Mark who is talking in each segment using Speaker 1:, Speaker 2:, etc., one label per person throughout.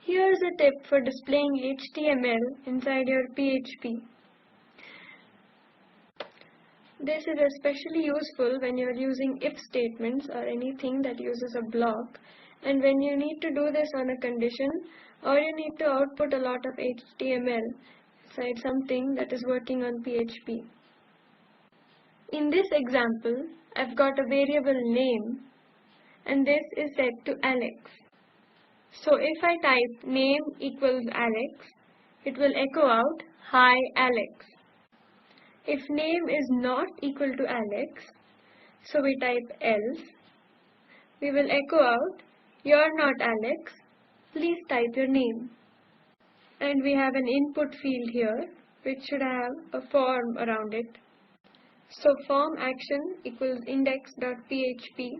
Speaker 1: Here's a tip for displaying HTML inside your PHP. This is especially useful when you're using if statements or anything that uses a block, and when you need to do this on a condition, or you need to output a lot of HTML inside something that is working on PHP. In this example, I've got a variable name, and this is set to Alex. So if I type name equals Alex, it will echo out, "Hi Alex." If name is not equal to Alex, so we type else, we will echo out, "You're not Alex, please type your name." And we have an input field here, which should have a form around it. So form action equals index.php,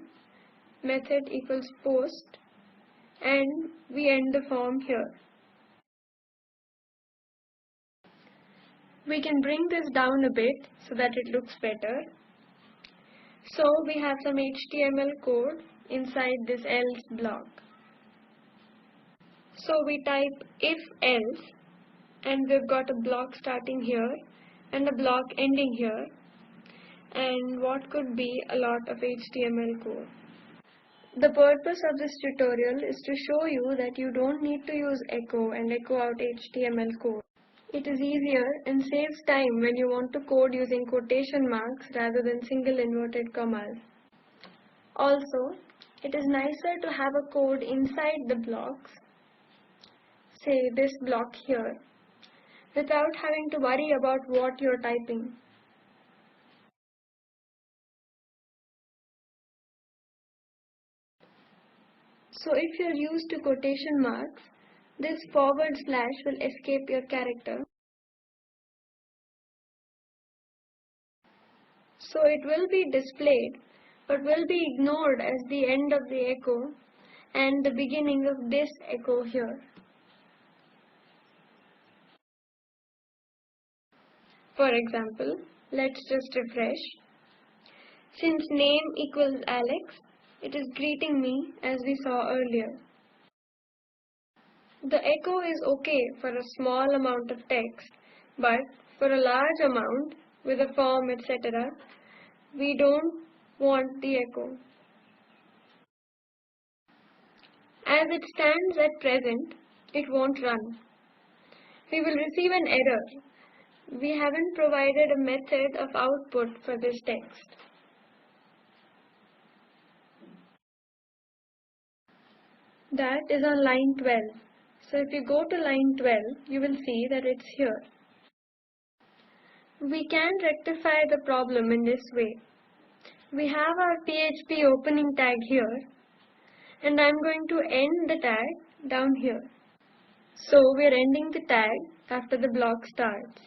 Speaker 1: method equals post, and we end the form here. We can bring this down a bit so that it looks better. So we have some HTML code inside this else block. So we type if else, and we've got a block starting here and a block ending here, and what could be a lot of HTML code. The purpose of this tutorial is to show you that you don't need to use echo and echo out HTML code. It is easier and saves time when you want to code using quotation marks rather than single inverted commas. Also, it is nicer to have a code inside the blocks, say this block here, without having to worry about what you're typing. So if you're used to quotation marks, this forward slash will escape your character. So it will be displayed, but will be ignored as the end of the echo and the beginning of this echo here. For example, let's just refresh. Since name equals Alex, it is greeting me as we saw earlier. The echo is okay for a small amount of text, but for a large amount with a form, etc., we don't want the echo. As it stands at present, it won't run. We will receive an error. We haven't provided a method of output for this text. That is on line 12. So if you go to line 12, you will see that it's here. We can rectify the problem in this way. We have our PHP opening tag here, and I'm going to end the tag down here. So we're ending the tag after the block starts.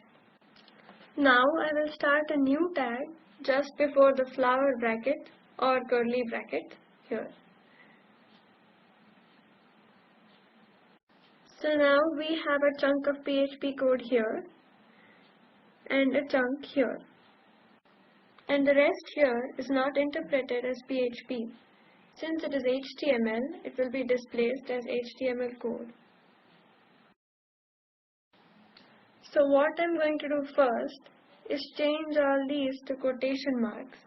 Speaker 1: Now I will start a new tag just before the flower bracket or curly bracket here. So now we have a chunk of PHP code here and a chunk here. And the rest here is not interpreted as PHP. Since it is HTML, it will be displaced as HTML code. So what I'm going to do first is change all these to quotation marks.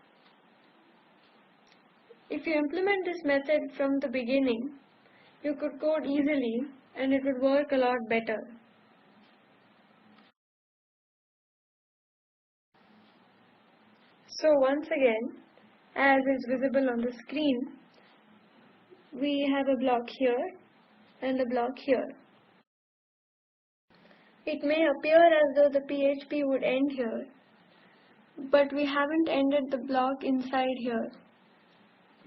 Speaker 1: If you implement this method from the beginning, you could code easily and it would work a lot better. So once again, as is visible on the screen, we have a block here and a block here. It may appear as though the PHP would end here, but we haven't ended the block inside here,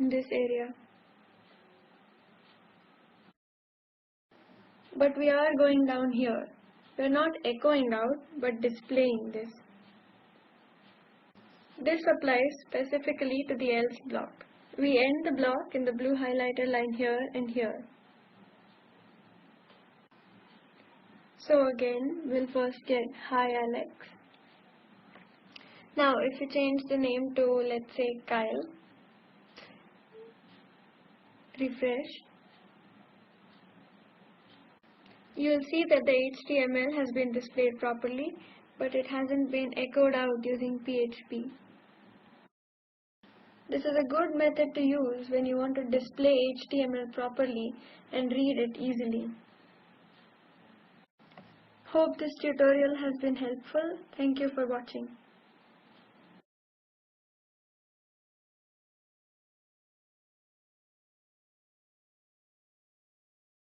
Speaker 1: in this area. But we are going down here. We are not echoing out, but displaying this. This applies specifically to the else block. We end the block in the blue highlighter line here and here. So again, we'll first get "Hi Alex." Now if you change the name to, let's say, Kyle, refresh, You'll see that the HTML has been displayed properly, but it hasn't been echoed out using PHP. This is a good method to use when you want to display HTML properly and read it easily. Hope this tutorial has been helpful. Thank you for watching.